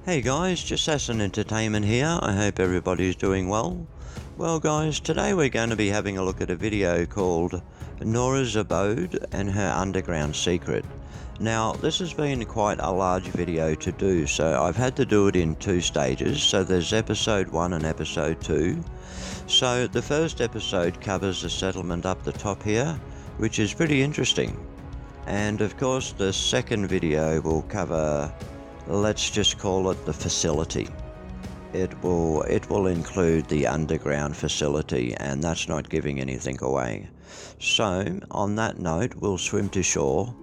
Hey guys, just Assassin Entertainment here. I hope everybody's doing well. Well guys, today we're going to be having a look at a video called Nora's Abode and Her Underground Secret. Now, this has been quite a large video to do, so I've had to do it in two stages. So there's episode 1 and episode 2. So the first episode covers the settlement up the top here, which is pretty interesting. And of course the second video will cover, let's just call it the facility. It will include the underground facility, and that's not giving anything away. So on that note, we'll swim to shore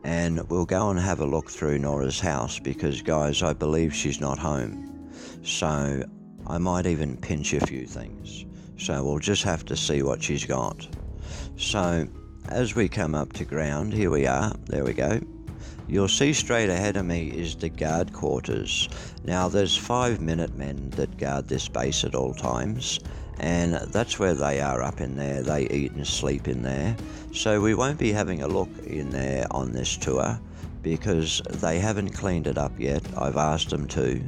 and we'll go and have a look through Nora's house, because guys, I believe she's not home. So I might even pinch a few things. So we'll just have to see what she's got. So as we come up to ground, here we are, there we go. You'll see straight ahead of me is the guard quarters. Now there's 5 Minutemen that guard this base at all times, and that's where they are, up in there. They eat and sleep in there. So we won't be having a look in there on this tour because they haven't cleaned it up yet. I've asked them to,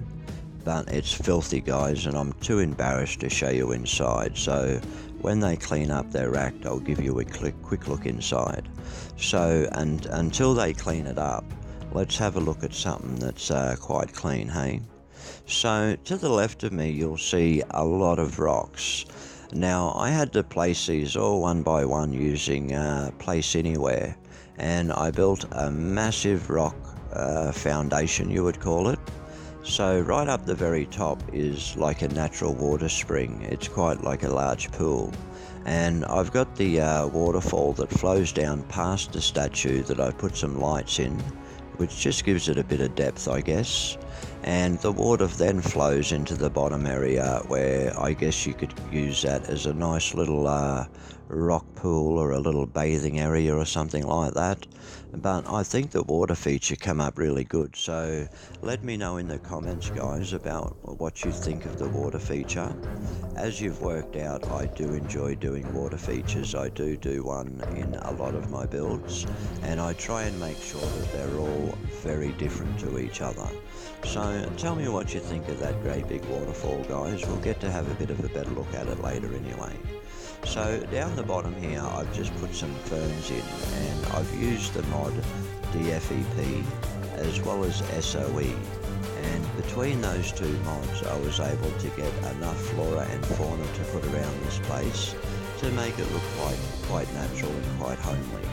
but it's filthy guys, and I'm too embarrassed to show you inside. So when they clean up their act, I'll give you a quick look inside. So, and until they clean it up, let's have a look at something that's quite clean, hey? So to the left of me, you'll see a lot of rocks. Now I had to place these all one by one using Place Anywhere, and I built a massive rock foundation, you would call it. So right up the very top is like a natural water spring. It's quite like a large pool. And I've got the waterfall that flows down past the statue that I put some lights in, which just gives it a bit of depth, I guess. And the water then flows into the bottom area, where I guess you could use that as a nice little rock pool or a little bathing area or something like that. But I think the water feature come up really good, so let me know in the comments, guys, about what you think of the water feature. As you've worked out, I do enjoy doing water features. I do one in a lot of my builds, and I try and make sure that they're all very different to each other. So tell me what you think of that great big waterfall, guys. We'll get to have a bit of a better look at it later anyway. So down the bottom here, I've just put some ferns in, and I've used the mod DFEP as well as SOE. And between those two mods, I was able to get enough flora and fauna to put around this place to make it look quite natural and quite homely.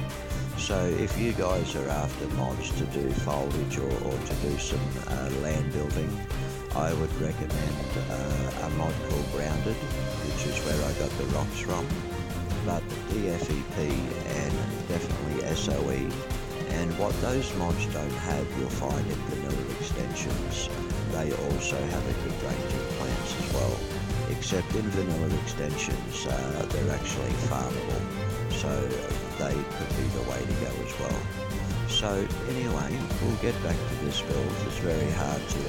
So if you guys are after mods to do foliage or to do some land building, I would recommend a mod called Grounded, which is where I got the rocks from. But DFEP and definitely SOE, and what those mods don't have, you'll find in vanilla extensions. They also have a good range of plants as well, except in vanilla extensions they're actually farmable, so they could be the way to go as well. So anyway, we'll get back to this build. It's very hard to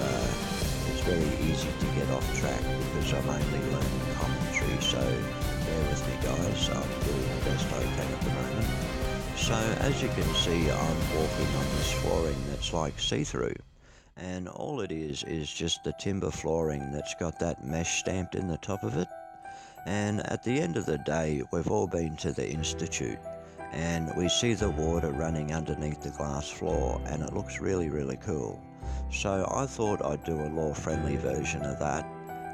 it's very easy to get off track because I'm only learning commentary, so bear with me guys, I'm doing the best I can at the moment. So as you can see, I'm walking on this flooring that's like see-through, and all it is just the timber flooring that's got that mesh stamped in the top of it. And at the end of the day, we've all been to the Institute, and we see the water running underneath the glass floor, and it looks really cool. So I thought I'd do a lore-friendly version of that,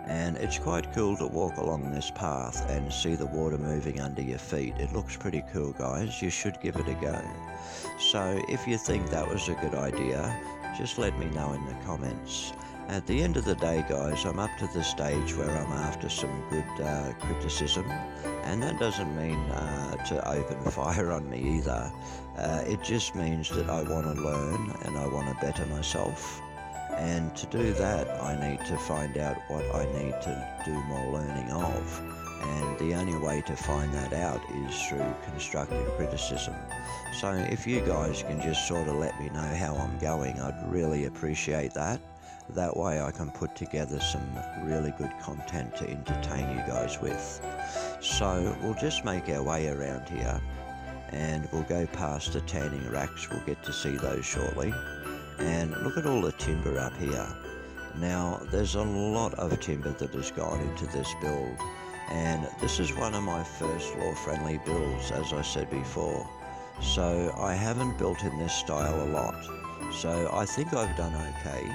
and it's quite cool to walk along this path and see the water moving under your feet. It looks pretty cool, guys. You should give it a go. So if you think that was a good idea, just let me know in the comments. At the end of the day, guys, I'm up to the stage where I'm after some good criticism, and that doesn't mean to open fire on me either. It just means that I want to learn and I want to better myself. And to do that, I need to find out what I need to do more learning of. And the only way to find that out is through constructive criticism. So if you guys can just sort of let me know how I'm going, I'd really appreciate that. That way I can put together some really good content to entertain you guys with. So we'll just make our way around here, and we'll go past the tanning racks. We'll get to see those shortly. And look at all the timber up here. Now, there's a lot of timber that has gone into this build, and this is one of my first law-friendly builds, as I said before. So I haven't built in this style a lot, so I think I've done okay.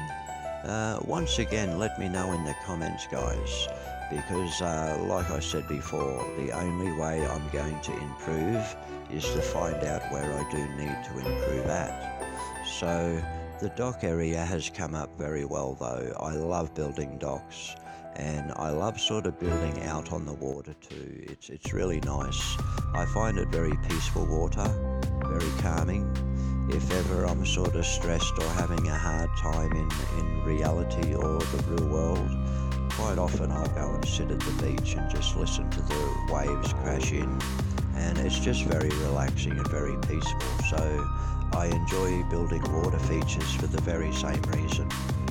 Once again, let me know in the comments, guys, because like I said before, the only way I'm going to improve is to find out where I do need to improve at. So the dock area has come up very well though. I love building docks, and I love sort of building out on the water too. It's really nice. I find it very peaceful water, very calming. If ever I'm sort of stressed or having a hard time in reality or the real world, quite often I'll go and sit at the beach and just listen to the waves crash in, and it's just very relaxing and very peaceful. So I enjoy building water features for the very same reason.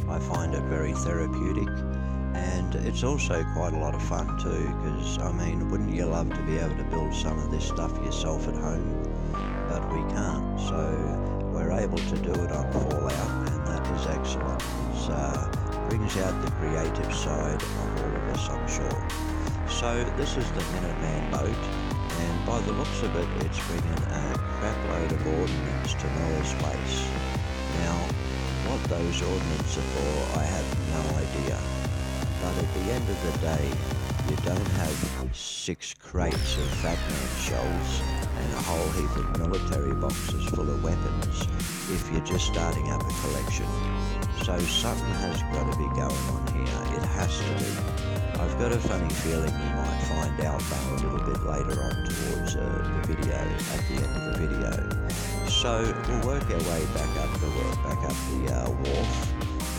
I find it very therapeutic, and it's also quite a lot of fun too, because I mean, wouldn't you love to be able to build some of this stuff yourself at home? But we can't, so we're able to do it on Fallout, and that is excellent. It brings out the creative side of all of us, I'm sure. So this is the Minuteman boat, and by the looks of it, it's bringing a crap load of ordnance to Nora's place. Now, what those ordnance are for, I have no idea. But at the end of the day, you don't have 6 crates of Fat Man shells and a whole heap of military boxes full of weapons if you're just starting up a collection. So something has got to be going on here. It has to be. I've got a funny feeling we might find out though a little bit later on towards the video, at the end of the video. So we'll work our way back up the wharf,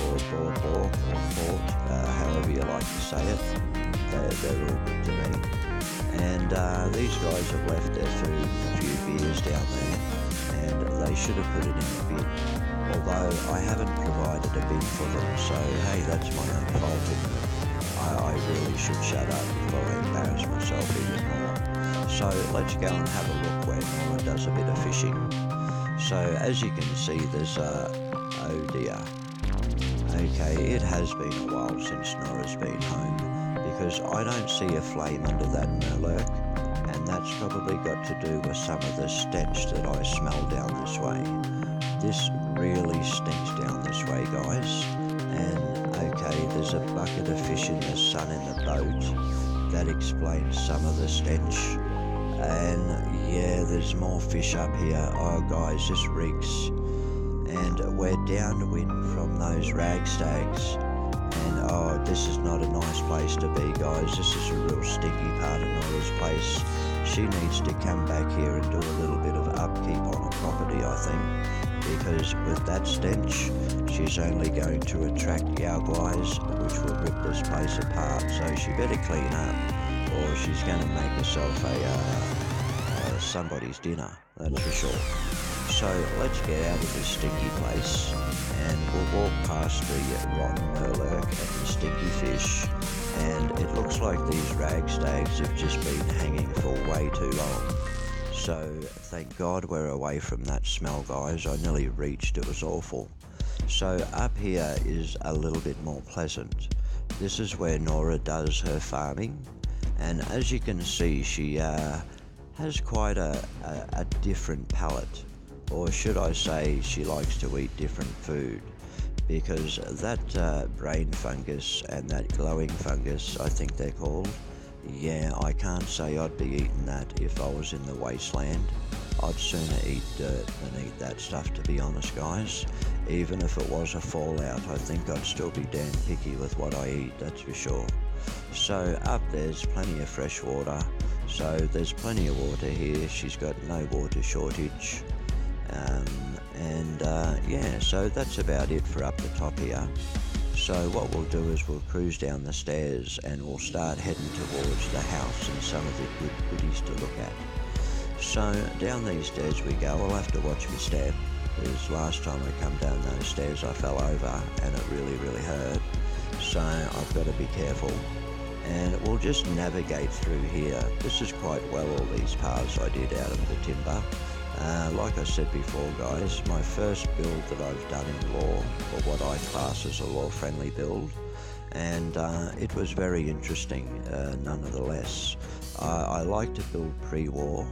or boardwalk, or port, however you like to say it. They're all good to me. And these guys have left their food, a few beers down there, and they should have put it in the bin. Although I haven't provided a bin for them, so hey, that's my own fault, isn't it? I really should shut up before I embarrass myself even more. So let's go and have a look where Nora does a bit of fishing. So as you can see, there's oh dear. Okay, it has been a while since Nora's been home, because I don't see a flame under that Mirrleck, and that's probably got to do with some of the stench that I smell down this way. This really stinks down this way, guys. And okay, there's a bucket of fish in the sun in the boat. That explains some of the stench. And yeah, there's more fish up here. Oh guys, this reeks. And we're downwind from those ragstags. And oh, this is not a nice place to be, guys. This is a real stinky part of Nora's place. She needs to come back here and do a little bit of upkeep on her property, I think, because with that stench, she's only going to attract Yaoguais, which will rip this place apart. So she better clean up, or she's going to make herself somebody's dinner, that's for sure. So let's get out of this stinky place, and we'll walk past the rotten Mirrleck and the stinky fish, and it looks like these ragstags have just been hanging for way too long. So thank God we're away from that smell, guys. I nearly reached, it was awful. So up here is a little bit more pleasant. This is where Nora does her farming, and as you can see, she has quite a different palate. Or should I say, she likes to eat different food, because that brain fungus and that glowing fungus, I think they're called, yeah, I can't say I'd be eating that if I was in the wasteland. I'd sooner eat dirt than eat that stuff, to be honest, guys. Even if it was a Fallout, I think I'd still be damn picky with what I eat, that's for sure. So up there's plenty of fresh water, so there's plenty of water here. She's got no water shortage. Yeah, so that's about it for up the top here. So what we'll do is we'll cruise down the stairs, and we'll start heading towards the house and some of the goodies to look at. So down these stairs we go. I'll have to watch me step, because last time I come down those stairs I fell over and it really hurt. So I've got to be careful. And we'll just navigate through here. This is quite well, all these paths I did out of the timber. Like I said before, guys, my first build that I've done in law, or what I class as a law-friendly build, and it was very interesting nonetheless. I like to build pre-war,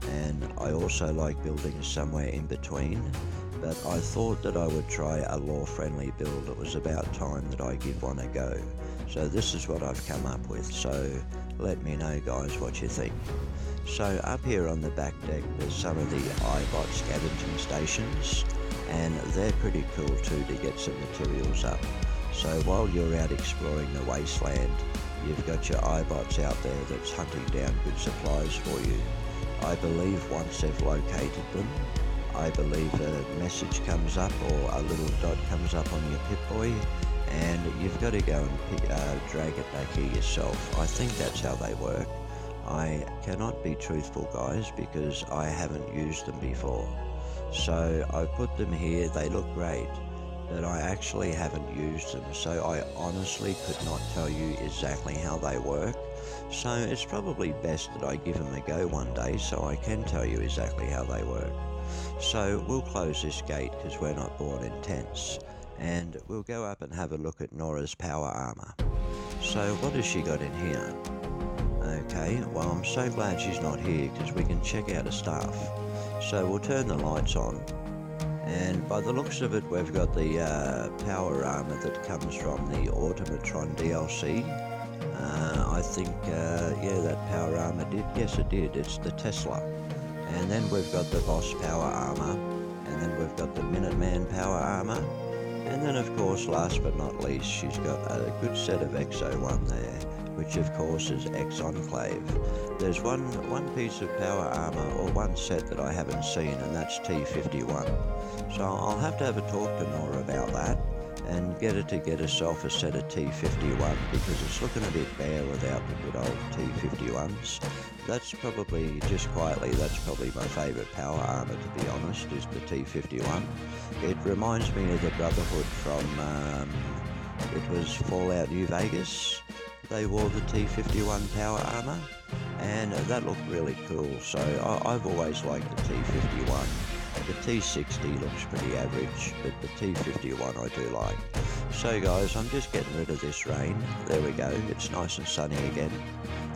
and I also like building somewhere in between, but I thought that I would try a law-friendly build. It was about time that I give one a go. So this is what I've come up with, so let me know, guys, what you think. So up here on the back deck there's some of the Eyebot scavenging stations, and they're pretty cool too to get some materials up. So while you're out exploring the wasteland, you've got your Eyebots out there that's hunting down good supplies for you. I believe once they've located them, I believe a message comes up or a little dot comes up on your Pip-Boy, and you've got to go and drag it back here yourself. I think that's how they work. I cannot be truthful, guys, because I haven't used them before. So I put them here, they look great, but I actually haven't used them, so I honestly could not tell you exactly how they work. So it's probably best that I give them a go one day so I can tell you exactly how they work. So we'll close this gate because we're not born in tents, and we'll go up and have a look at Nora's power armor. So what has she got in here? Okay, well, I'm so glad she's not here because we can check out her stuff. So we'll turn the lights on, and by the looks of it we've got the power armor that comes from the Automatron DLC. I think, yeah, that power armor did, yes it did, it's the Tesla. And then we've got the Boss power armor, and then we've got the Minuteman power armor, and then of course last but not least she's got a good set of Exo 1 there, which of course is X-Enclave. There's one piece of power armor, or one set that I haven't seen, and that's T51. So I'll have to have a talk to Nora about that, and get her to get herself a set of T51, because it's looking a bit bare without the good old T51s. That's probably, just quietly, that's probably my favourite power armor, to be honest, is the T51. It reminds me of the Brotherhood from, it was Fallout New Vegas. They wore the T51 power armor, and that looked really cool, so I've always liked the T51. The T60 looks pretty average, but the T51 I do like. So guys, I'm just getting rid of this rain. There we go, it's nice and sunny again.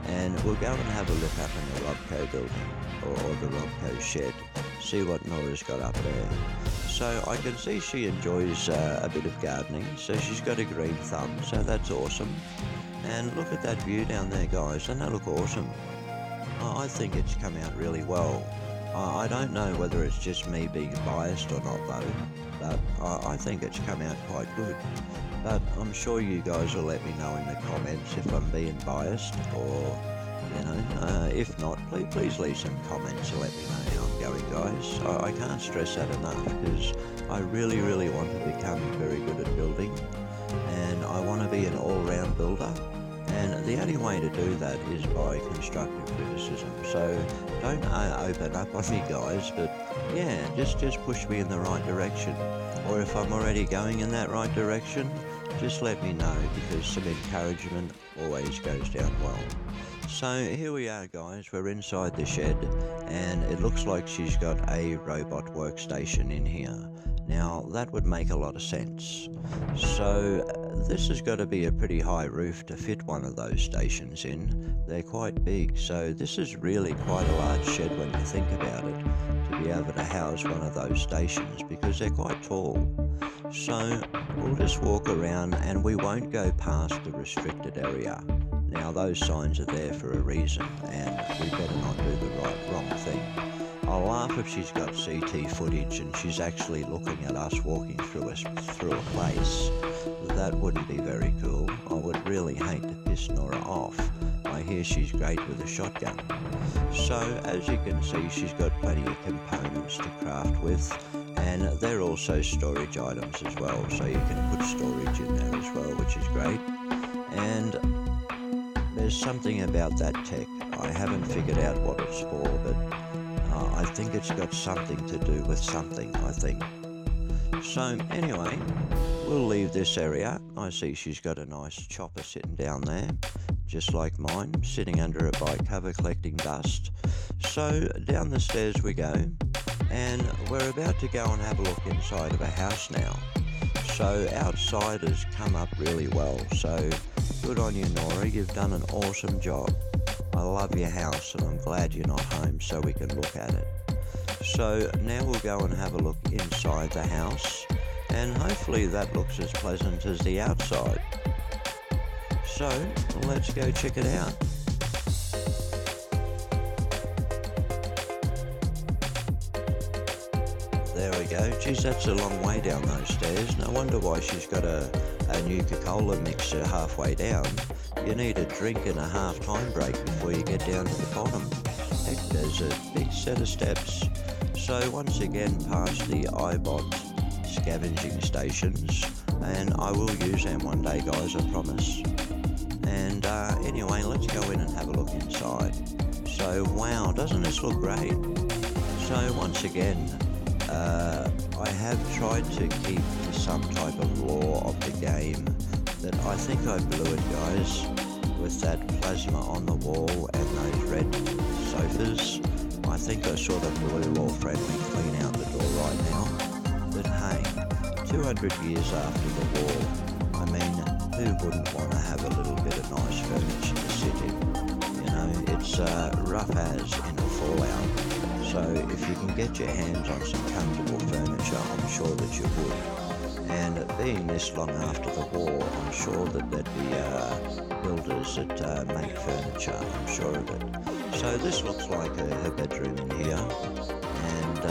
And we'll go and have a look up in the Robco building, or the Robco shed, see what Nora's got up there. So I can see she enjoys a bit of gardening, so she's got a green thumb, so that's awesome. And look at that view down there, guys, doesn't that look awesome? I think it's come out really well. I don't know whether it's just me being biased or not though, but I think it's come out quite good. But I'm sure you guys will let me know in the comments if I'm being biased, or, you know, if not, please leave some comments to let me know how I'm going, guys. I can't stress that enough, because I really want to become very good at building, and I want to be an all-round builder. And the only way to do that is by constructive criticism. So don't open up on me, guys, but yeah, just push me in the right direction. Or if I'm already going in that right direction, just let me know, because some encouragement always goes down well. So here we are, guys, we're inside the shed, and it looks like she's got a robot workstation in here. Now that would make a lot of sense. So this has got to be a pretty high roof to fit one of those stations in. They're quite big, so this is really quite a large shed when you think about it, to be able to house one of those stations, because they're quite tall. So we'll just walk around, and we won't go past the restricted area. Now those signs are there for a reason, and we better not do the wrong thing. I'll laugh if she's got CT footage and she's actually looking at us walking through a place. That wouldn't be very cool. I would really hate to piss Nora off. I hear she's great with a shotgun. So as you can see, she's got plenty of components to craft with, and they're also storage items as well, so you can put storage in there as well, which is great. And there's something about that tech. I haven't figured out what it's for, but I think it's got something to do with something, I think. So anyway, we'll leave this area. I see she's got a nice chopper sitting down there, just like mine, sitting under a bike cover collecting dust. So down the stairs we go, And we're about to go and have a look inside of a house now. So outside has come up really well, so good on you, Nora, you've done an awesome job. I love your house and I'm glad you're not home so we can look at it. So now we'll go and have a look inside the house, and hopefully that looks as pleasant as the outside. So let's go check it out. There we go. Geez, that's a long way down those stairs. No wonder why she's got a Nuka-Cola mixer halfway down. You need a drink and a half-time break before you get down to the bottom. Heck, there's a big set of steps. So once again, past the iBot scavenging stations, and I will use them one day, guys, I promise. And anyway, let's go in and have a look inside. So wow, doesn't this look great? So once again, I have tried to keep to some type of lore of the game, that I think I blew it, guys, with that plasma on the wall and those red sofas. I think I sort of blew Lore Friendly clean out the door right now. But hey, 200 years after the war, I mean, who wouldn't want to have a little bit of nice furniture to sit in? You know, it's rough as in a Fallout. So if you can get your hands on some comfortable furniture, I'm sure that you would. And being this long after the war, I'm sure that there'd be builders that make furniture, I'm sure of it. So this looks like her bedroom in here. And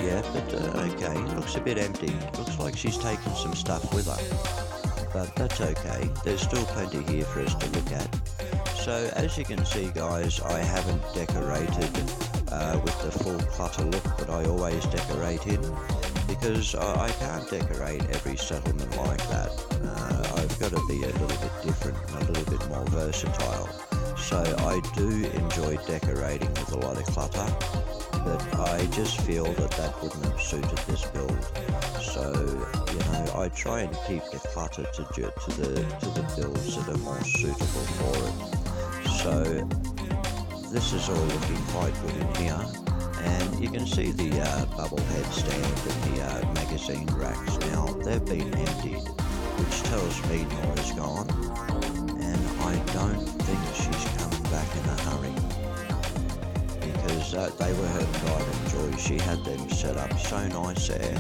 yeah, but okay, looks a bit empty. Looks like she's taken some stuff with her. But that's okay, there's still plenty here for us to look at. So as you can see, guys, I haven't decorated with the full clutter look that I always decorate in, because I can't decorate every settlement like that. I've got to be a little bit different and a little bit more versatile. So I do enjoy decorating with a lot of clutter, but I just feel that that wouldn't have suited this build. So, you know, I try and keep the clutter to the builds that are more suitable for it. So this is all looking quite good in here, and you can see the bubble head stand and the magazine racks. Now they've been emptied, which tells me Nora's gone, and I don't think she's coming back in a hurry, because they were her pride and joy. She had them set up so nice there,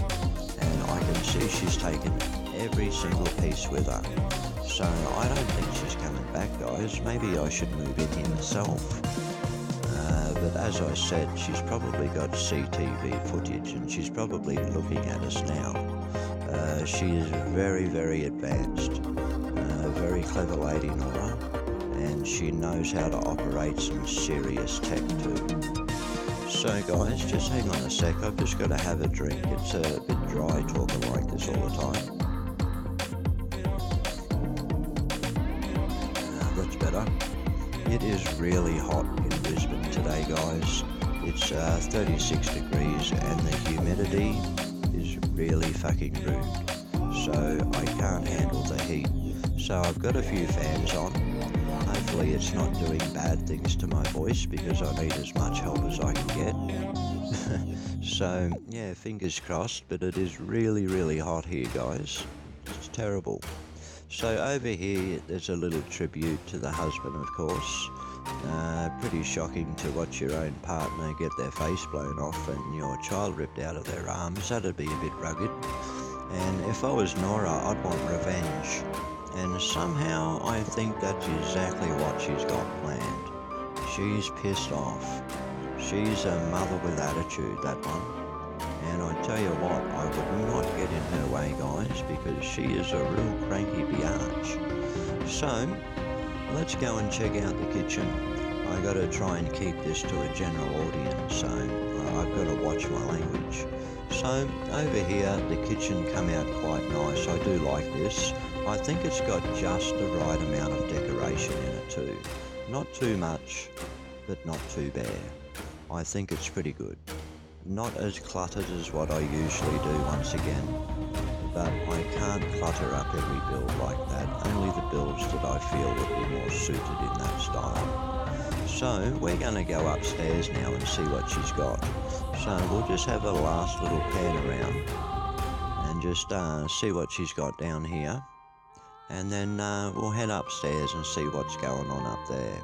and I can see she's taken every single piece with her. So I don't think she's coming back, guys. Maybe I should move in here myself. But as I said, she's probably got CTV footage and she's probably looking at us now. She is very, very advanced, very clever lady, Nora, and she knows how to operate some serious tech too. So guys, just hang on a sec, I've just got to have a drink. It's a bit dry talking like this all the time. That's better. It is really hot in Brisbane today, guys. It's 36 degrees and the humidity is really fucking rude. So I can't handle the heat. So I've got a few fans on. Hopefully it's not doing bad things to my voice, because I need as much help as I can get. So yeah, fingers crossed, but it is really, really hot here, guys. It's terrible. So over here, there's a little tribute to the husband, of course. Pretty shocking to watch your own partner get their face blown off and your child ripped out of their arms. That'd be a bit rugged. And if I was Nora, I'd want revenge. And somehow I think that's exactly what she's got planned. She's pissed off. She's a mother with attitude, that one. And I tell you what, I would not get in her way, guys, because she is a real cranky biatch. So, let's go and check out the kitchen. I got to try and keep this to a general audience, so I've got to watch my language. So, over here, the kitchen come out quite nice. I do like this. I think it's got just the right amount of decoration in it too. Not too much, but not too bare. I think it's pretty good. Not as cluttered as what I usually do once again, but I can't clutter up every build like that, only the builds that I feel would be more suited in that style. So we're going to go upstairs now and see what she's got. So we'll just have a last little pan around and just see what she's got down here. And then we'll head upstairs and see what's going on up there.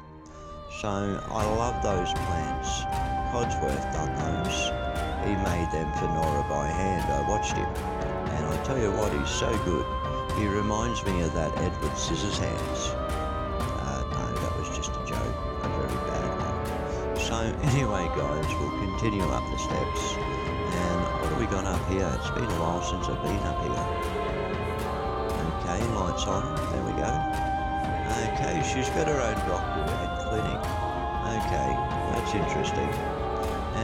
So I love those plants. Codsworth done those. He made them for Nora by hand. I watched him. And I tell you what, he's so good. He reminds me of that Edward Scissorhands. No, that was just a joke. A very bad one. So anyway, guys, we'll continue up the steps. And what have we got up here? It's been a while since I've been up here. Okay, lights on. There we go. Okay, she's got her own doctor and clinic. Okay, that's interesting.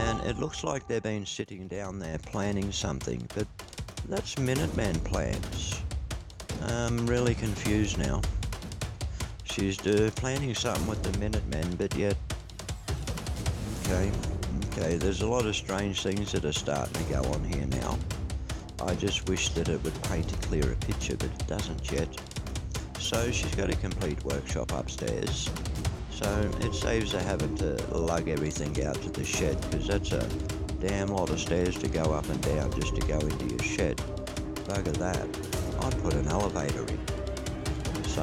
And it looks like they've been sitting down there planning something, but that's Minuteman plans. I'm really confused now. She's planning something with the Minutemen, but yet... Okay, there's a lot of strange things that are starting to go on here now. I just wish that it would paint a clearer picture, but it doesn't yet. So she's got a complete workshop upstairs. So it saves her having to lug everything out to the shed, because that's a damn lot of stairs to go up and down just to go into your shed. Bugger that. I'd put an elevator in. So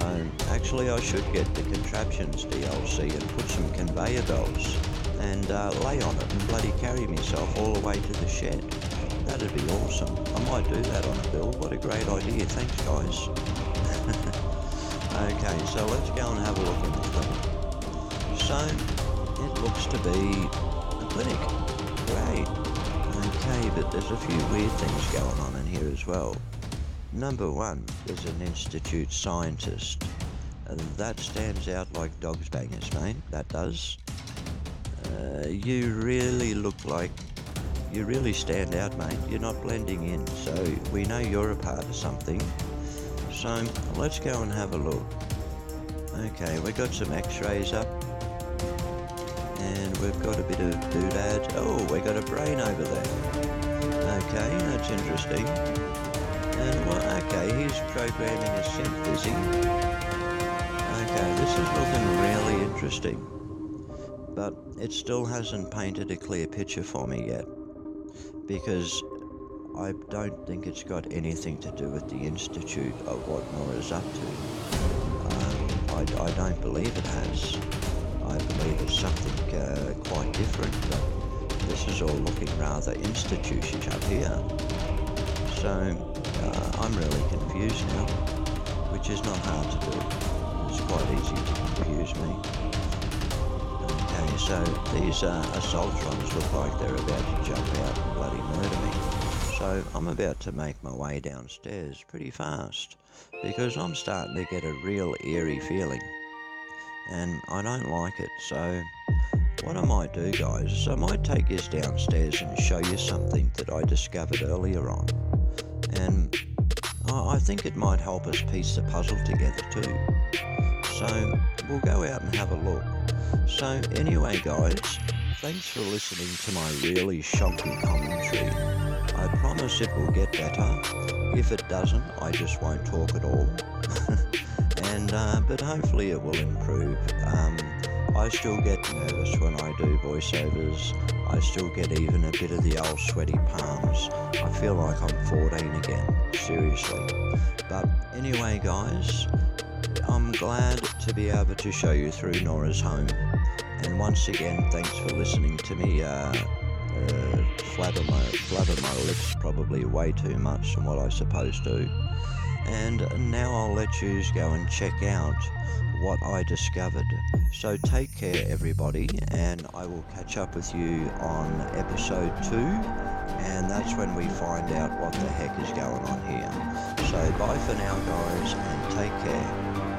actually I should get the contraptions DLC and put some conveyor belts and lay on it and bloody carry myself all the way to the shed. That'd be awesome. I might do that on a build. What a great idea. Thanks, guys. Okay, so let's go and have a look in the clinic. So it looks to be a clinic. Great. Okay, but there's a few weird things going on in here as well. Number one, there's an institute scientist. That stands out like dog's bangers, mate. That does. You really look like... You really stand out, mate. You're not blending in, so we know you're a part of something. So let's go and have a look. Okay, we've got some x-rays up. And we've got a bit of doodads. Oh, we got a brain over there. Okay, that's interesting. And well, okay, he's programming a synth, is he? Okay, this is looking really interesting. But it still hasn't painted a clear picture for me yet. Because I don't think it's got anything to do with the Institute of what Nora's up to. I don't believe it has. I believe it's something quite different, but this is all looking rather institute-ish up here. So I'm really confused now, which is not hard to do. It's quite easy to confuse me. Okay, so these Assaultrons look like they're about to jump out and bloody murder me. So I'm about to make my way downstairs pretty fast, because I'm starting to get a real eerie feeling. And I don't like it, so what I might do, guys, is I might take you downstairs and show you something that I discovered earlier on. And I think it might help us piece the puzzle together too. So we'll go out and have a look. So anyway, guys, thanks for listening to my really shocking commentary. I promise it will get better. If it doesn't, I just won't talk at all. But hopefully it will improve. I still get nervous when I do voiceovers. I still get even a bit of the old sweaty palms. I feel like I'm 14 again, seriously. But anyway, guys, I'm glad to be able to show you through Nora's home. And once again, thanks for listening to me flabber my lips probably way too much than what I supposed to. And now I'll let you go and check out what I discovered. So take care, everybody, and I will catch up with you on episode 2, and that's when we find out what the heck is going on here. So bye for now, guys, and take care.